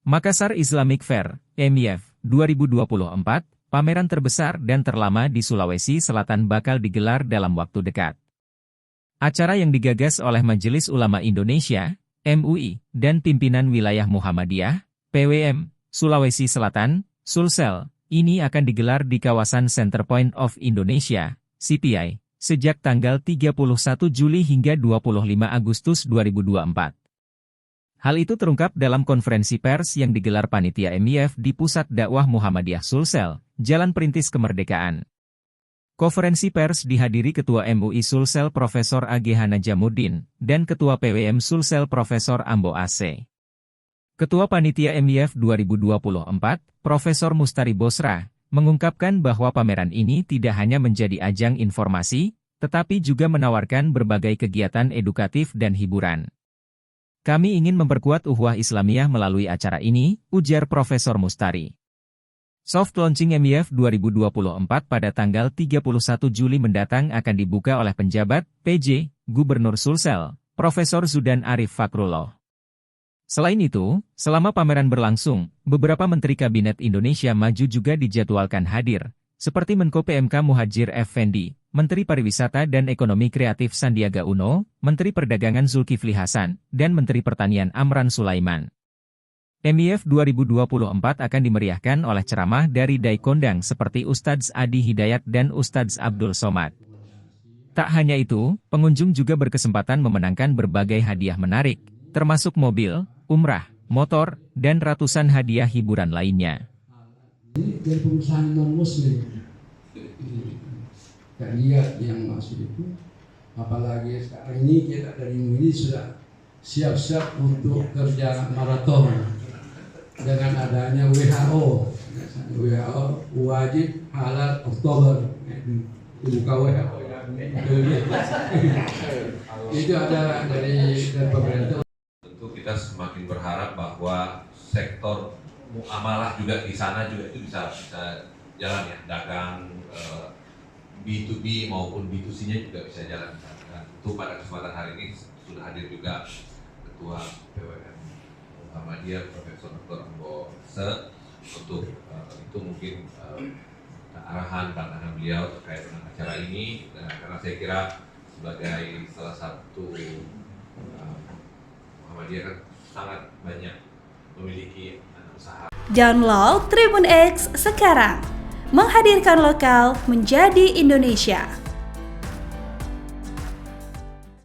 Makassar Islamic Fair, MIF, 2024, pameran terbesar dan terlama di Sulawesi Selatan bakal digelar dalam waktu dekat. Acara yang digagas oleh Majelis Ulama Indonesia, MUI, dan pimpinan wilayah Muhammadiyah, PWM, Sulawesi Selatan, Sulsel, ini akan digelar di kawasan Center Point of Indonesia, CPI, sejak tanggal 31 Juli hingga 25 Agustus 2024. Hal itu terungkap dalam konferensi pers yang digelar panitia MIF di Pusat Dakwah Muhammadiyah Sulsel, Jalan Perintis Kemerdekaan. Konferensi pers dihadiri Ketua MUI Sulsel Profesor A.G. Hanajamuddin dan Ketua PWM Sulsel Profesor Ambo AC. Ketua Panitia MIF 2024, Profesor Mustari Bosra, mengungkapkan bahwa pameran ini tidak hanya menjadi ajang informasi, tetapi juga menawarkan berbagai kegiatan edukatif dan hiburan. Kami ingin memperkuat ukhuwah Islamiyah melalui acara ini, ujar Profesor Mustari. Soft launching MIF 2024 pada tanggal 31 Juli mendatang akan dibuka oleh penjabat, PJ, Gubernur Sulsel, Profesor Zudan Arif Fakrullah. Selain itu, selama pameran berlangsung, beberapa Menteri Kabinet Indonesia Maju juga dijadwalkan hadir, seperti Menko PMK Muhadjir Effendi, Menteri Pariwisata dan Ekonomi Kreatif Sandiaga Uno, Menteri Perdagangan Zulkifli Hasan, dan Menteri Pertanian Amran Sulaiman. MIF 2024 akan dimeriahkan oleh ceramah dari dai kondang seperti Ustadz Adi Hidayat dan Ustadz Abdul Somad. Tak hanya itu, pengunjung juga berkesempatan memenangkan berbagai hadiah menarik, termasuk mobil, umrah, motor, dan ratusan hadiah hiburan lainnya. Ini dari perusahaan non-muslim. Kita lihat yang masuk itu, apalagi sekarang ini kita dari ini sudah siap-siap untuk kerja maraton dengan adanya WHO wajib halal Oktober dibuka WHO itu ada dari pemerintah. Tentu kita semakin berharap bahwa sektor muamalah juga di sana juga itu bisa jalan ya, dagang B2B maupun B2C-nya juga bisa jalan. Tentu pada kesempatan hari ini sudah hadir juga Ketua PWM Muhammadiyah Profesor Dr. Ambo Se untuk itu mungkin arahan pandangan beliau terkait dengan acara ini, karena saya kira sebagai salah satu Muhammadiyah kan sangat banyak memiliki usaha. Download Tribun X sekarang, menghadirkan lokal menjadi Indonesia.